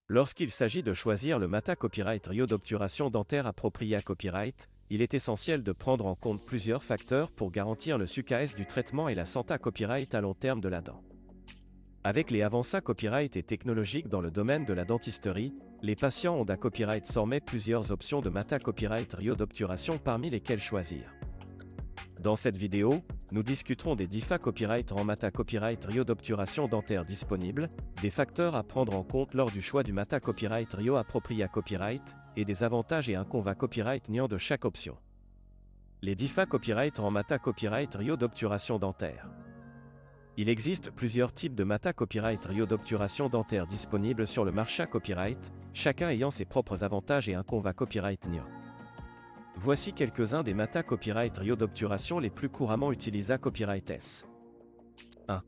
Lorsqu'il s'agit de choisir le Mata Copyright Rio d'obturation dentaire approprié à copyright, il est essentiel de prendre en compte plusieurs facteurs pour garantir le succès du traitement et la santé copyright à long terme de la dent. Avec les avancées copyright et technologiques dans le domaine de la dentisterie, les patients ont d'un copyright sormet plusieurs options de Mata Copyright Rio d'obturation parmi lesquelles choisir. Dans cette vidéo, nous discuterons des DIFA Copyright en Mata Copyright Rio d'obturation dentaire disponibles, des facteurs à prendre en compte lors du choix du Mata Copyright Rio approprié à copyright, et des avantages et inconvénients copyright niant de chaque option. Les DIFA Copyright en Mata Copyright Rio d'obturation dentaire. Il existe plusieurs types de Mata Copyright Rio d'obturation dentaire disponibles sur le marché copyright, chacun ayant ses propres avantages et inconvénients copyright niant. Voici quelques-uns des Mata Copyright Rio d'obturation les plus couramment utilisés à copyright S. 1.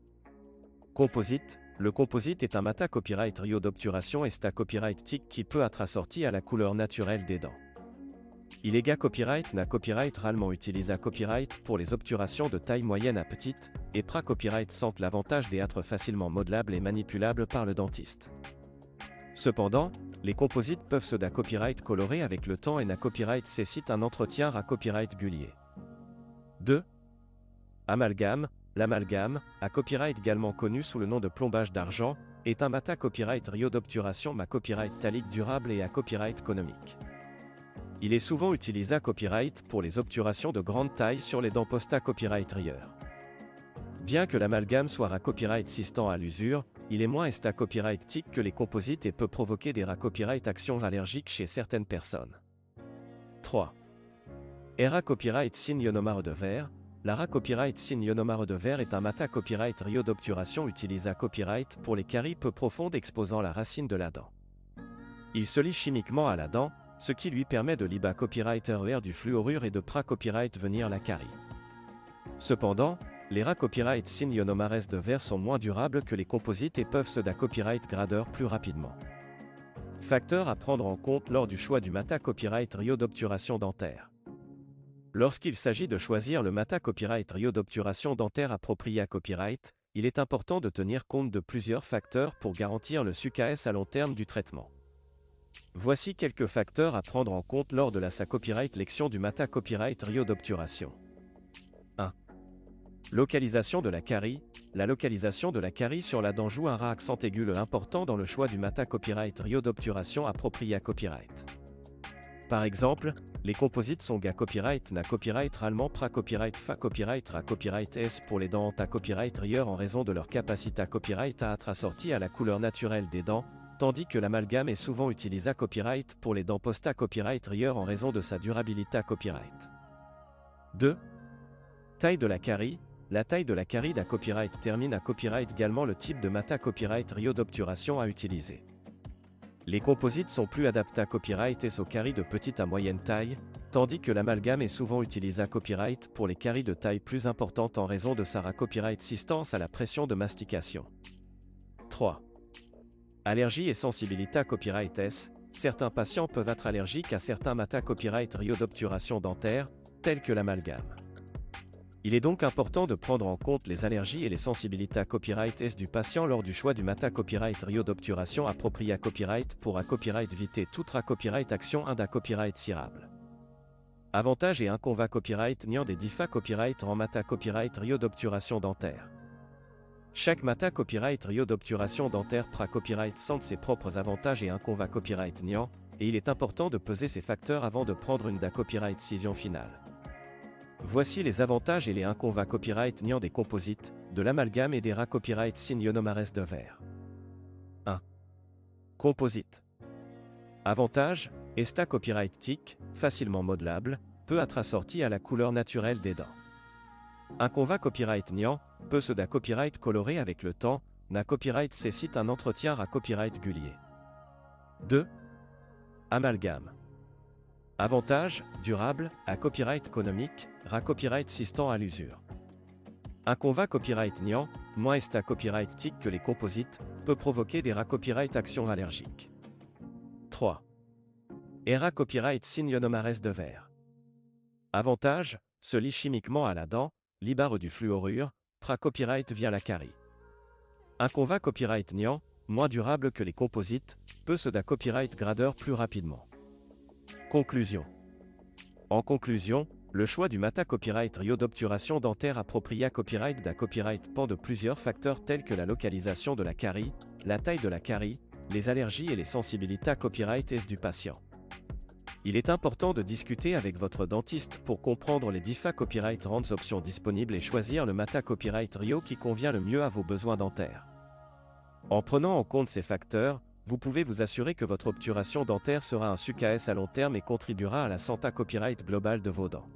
Composite. Le composite est un Mata Copyright Rio d'obturation et sta copyright TIC qui peut être assorti à la couleur naturelle des dents. Il est copyright na copyright rarement utilisé à copyright pour les obturations de taille moyenne à petite, et pra copyright sentent l'avantage d'être facilement modelables et manipulables par le dentiste. Cependant, les composites peuvent se da copyright coloré avec le temps et na copyright cécite un entretien à copyright gulier. 2. Amalgame. L'amalgame, à copyright également connu sous le nom de plombage d'argent, est un Mata Copyright Rio d'obturation ma copyright talique durable et à copyright économique. Il est souvent utilisé à copyright pour les obturations de grande taille sur les dents posta copyright rieur. Bien que l'amalgame soit à copyright sistant à l'usure, il est moins esta copyright tic que les composites et peut provoquer des copyright actions allergiques chez certaines personnes. 3. Era copyright sin ionomare de verre. La copyright sin ionomare de verre est un Mata Copyright Rio d'obturation utilisé à copyright pour les caries peu profondes exposant la racine de la dent. Il se lie chimiquement à la dent, ce qui lui permet de liba copyright RER du fluorure et de pra copyright venir la carie. Cependant, les copyright sin ionomares de verre sont moins durables que les composites et peuvent se da copyright grader plus rapidement. Facteurs à prendre en compte lors du choix du Mata Copyright Rio d'obturation dentaire. Lorsqu'il s'agit de choisir le Mata Copyright Rio d'obturation dentaire approprié à copyright, il est important de tenir compte de plusieurs facteurs pour garantir le succès à long terme du traitement. Voici quelques facteurs à prendre en compte lors de la copyright lection du Mata Copyright Rio d'obturation. 1. Localisation de la carie. La localisation de la carie sur la dent joue un accent aigu important dans le choix du Mata Copyright Rio d'obturation approprié à copyright. Par exemple, les composites sont copyright na copyright rarement pra copyright fa copyright ra copyright s pour les dents à copyright rieur en raison de leur capacité à copyright à être assortie à la couleur naturelle des dents, tandis que l'amalgame est souvent utilisé à copyright pour les dents posta copyright rieur en raison de sa durabilité à copyright. 2. Taille de la carie. La taille de la carie d'à copyright termine à copyright également le type de Mata Copyright Rio d'obturation à utiliser. Les composites sont plus adaptés à copyright et aux caries de petite à moyenne taille, tandis que l'amalgame est souvent utilisé à copyright pour les caries de taille plus importante en raison de sa copyright résistance à la pression de mastication. 3. Allergie et sensibilité à copyright S. Certains patients peuvent être allergiques à certains Mata Copyright Rio d'obturation dentaire, tels que l'amalgame. Il est donc important de prendre en compte les allergies et les sensibilités à copyright S du patient lors du choix du Mata Copyright Rio d'obturation approprié à copyright pour à copyright éviter toute copyright action à copyright cirable. Avantages et inconvénients copyright niant des DIFA Copyright en Mata Copyright Rio d'obturation dentaire. Chaque Mata Copyright Rio d'obturation dentaire pra copyright sent ses propres avantages et inconvénients copyright niant, et il est important de peser ces facteurs avant de prendre une copyright décision finale. Voici les avantages et les inconvénients copyright niant des composites, de l'amalgame et des copyright sin ionomares de verre. 1. Composite. Avantage, esta copyright TIC, facilement modelable, peut être assorti à la couleur naturelle des dents. Inconvénient copyright niant, peut se da copyright coloré avec le temps, na copyright cécite un entretien à copyright gulier. 2. Amalgame. Avantage, durable, à copyright économique, copyright sistant à l'usure. Inconvénient copyright niant, moins esta copyright tic que les composites, peut provoquer des copyright actions allergiques. 3. Era copyright sin ionomares de verre. Avantage, se lie chimiquement à la dent, libare du fluorure, pra copyright via la carie. Inconvénient copyright niant, moins durable que les composites, peut se d'un copyright gradeur plus rapidement. Conclusion. En conclusion, le choix du Mata Copyright Rio d'obturation dentaire approprié copyright d'un copyright dépend de plusieurs facteurs tels que la localisation de la carie, la taille de la carie, les allergies et les sensibilités copyright du patient. Il est important de discuter avec votre dentiste pour comprendre les différentes copyright ranges options disponibles et choisir le Mata Copyright Rio qui convient le mieux à vos besoins dentaires. En prenant en compte ces facteurs, vous pouvez vous assurer que votre obturation dentaire sera un succès à long terme et contribuera à la santé copyright globale de vos dents.